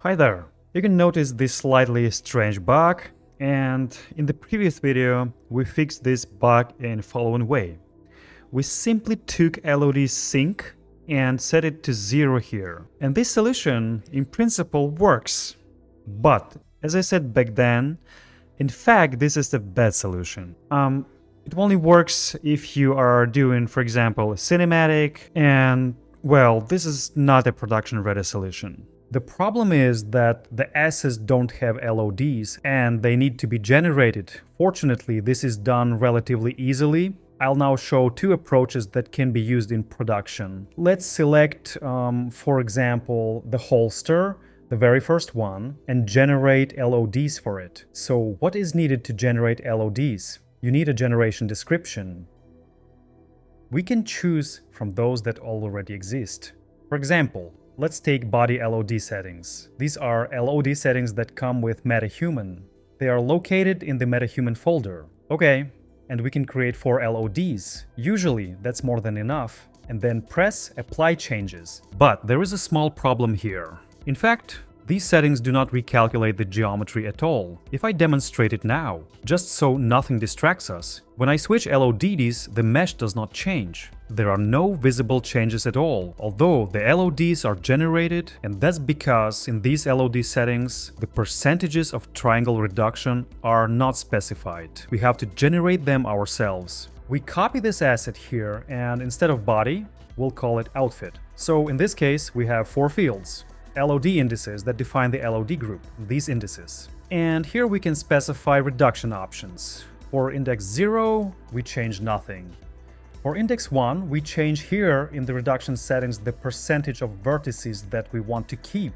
Hi there! You can notice this slightly strange bug, and in the previous video we fixed this bug in following way. We simply took LOD Sync and set it to 0 here. And this solution in principle works. But as I said back then, in fact this is a bad solution. It only works if you are doing, for example, a cinematic, and well, this is not a production-ready solution. The problem is that the assets don't have LODs and they need to be generated. Fortunately, this is done relatively easily. I'll now show two approaches that can be used in production. Let's select, for example, the holster, the very first one, and generate LODs for it. So what is needed to generate LODs? You need a generation description. We can choose from those that already exist. For example, let's take Body LOD Settings. These are LOD settings that come with MetaHuman. They are located in the MetaHuman folder. Okay, and we can create 4 LODs. Usually, that's more than enough. And then press Apply Changes. But there is a small problem here. In fact, these settings do not recalculate the geometry at all. If I demonstrate it now, just so nothing distracts us, when I switch LODs, the mesh does not change. There are no visible changes at all, although the LODs are generated, and that's because in these LOD settings, the percentages of triangle reduction are not specified. We have to generate them ourselves. We copy this asset here, and instead of body, we'll call it outfit. So in this case, we have 4 fields. LOD indices that define the LOD group, these indices. And here we can specify reduction options. For index 0, we change nothing. For index 1, we change here in the reduction settings the percentage of vertices that we want to keep.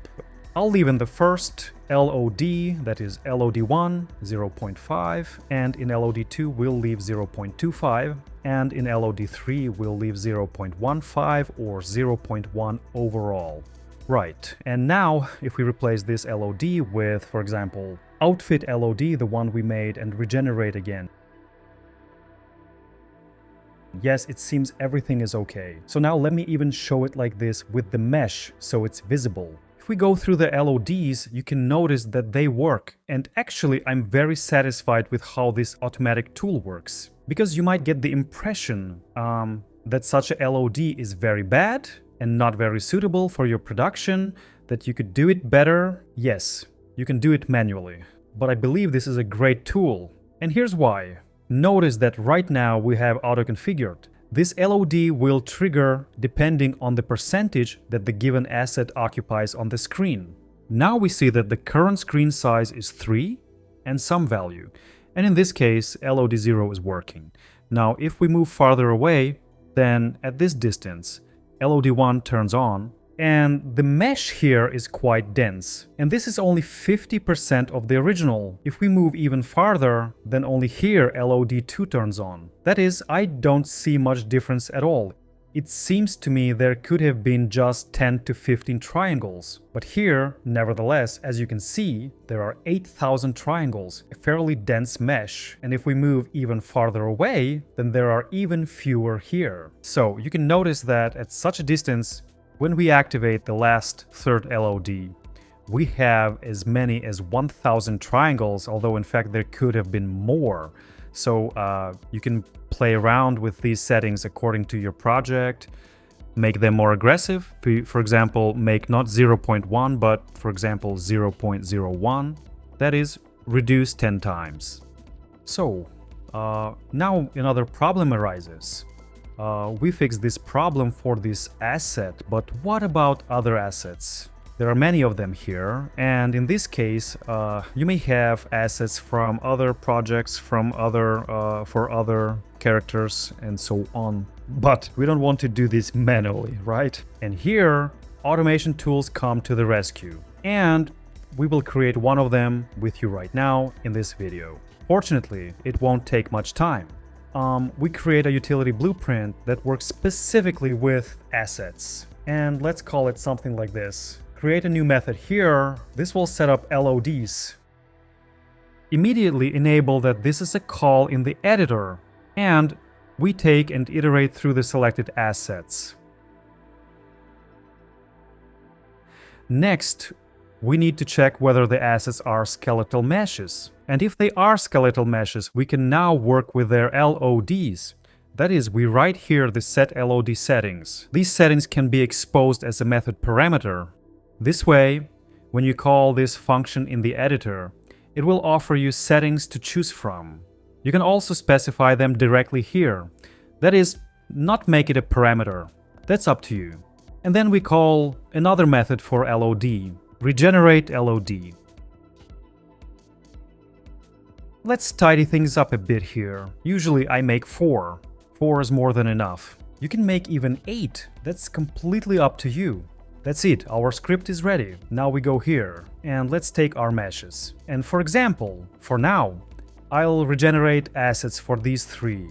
I'll leave in the first LOD, that is LOD1, 0.5, and in LOD2 we'll leave 0.25, and in LOD3 we'll leave 0.15 or 0.1 overall. Right, and now if we replace this LOD with, for example, outfit LOD, the one we made, and regenerate again. Yes, it seems everything is okay. So now let me even show it like this with the mesh so it's visible. If we go through the LODs, you can notice that they work. And actually, I'm very satisfied with how this automatic tool works. Because you might get the impression that such a LOD is very bad and not very suitable for your production, that you could do it better. Yes, you can do it manually. But I believe this is a great tool. And here's why. Notice that right now we have auto-configured. This LOD will trigger depending on the percentage that the given asset occupies on the screen. Now we see that the current screen size is 3 and some value. And in this case, LOD0 is working. Now, if we move farther away, then at this distance, LOD1 turns on, and the mesh here is quite dense. And this is only 50% of the original. If we move even farther, then only here LOD2 turns on. That is, I don't see much difference at all. It seems to me there could have been just 10 to 15 triangles. But here, nevertheless, as you can see, there are 8,000 triangles, a fairly dense mesh. And if we move even farther away, then there are even fewer here. So you can notice that at such a distance, when we activate the last third LOD, we have as many as 1,000 triangles, although in fact there could have been more. So you can play around with these settings according to your project, make them more aggressive. For example, make not 0.1, but for example 0.01. That is, reduce 10 times. So now another problem arises. We fixed this problem for this asset, but what about other assets? There are many of them here, and in this case, you may have assets from other projects, from for other characters, and so on. But we don't want to do this manually, right? And here, automation tools come to the rescue. And we will create one of them with you right now in this video. Fortunately, it won't take much time. We create a utility blueprint that works specifically with assets. And let's call it something like this. Create a new method here. This will set up LODs. Immediately enable that this is a call in the editor. And we take and iterate through the selected assets. Next, we need to check whether the assets are skeletal meshes. And if they are skeletal meshes, we can now work with their LODs. That is, we write here the set LOD settings. These settings can be exposed as a method parameter. This way, when you call this function in the editor, it will offer you settings to choose from. You can also specify them directly here. That is, not make it a parameter. That's up to you. And then we call another method for LOD, regenerate LOD. Let's tidy things up a bit here. Usually I make 4. 4 is more than enough. You can make even 8. That's completely up to you. That's it, our script is ready. Now we go here, and let's take our meshes. And for example, for now, I'll regenerate assets for these 3.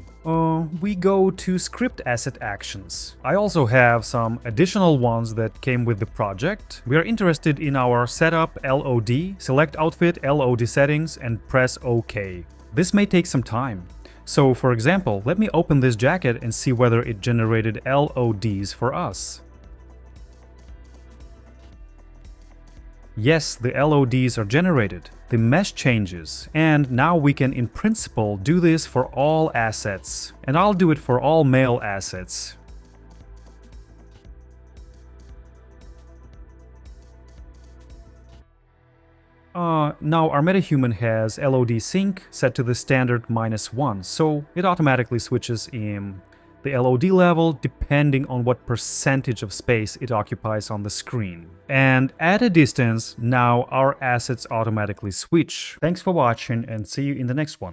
We go to script asset actions. I also have some additional ones that came with the project. We are interested in our setup LOD, select outfit LOD settings, and press OK. This may take some time. So for example, let me open this jacket and see whether it generated LODs for us. Yes, the LODs are generated. The mesh changes, and now we can in principle do this for all assets. And I'll do it for all male assets. Now our MetaHuman has LOD Sync set to the standard -1, so it automatically switches in the LOD level depending on what percentage of space it occupies on the screen. And at a distance, now our assets automatically switch. Thanks for watching and see you in the next one.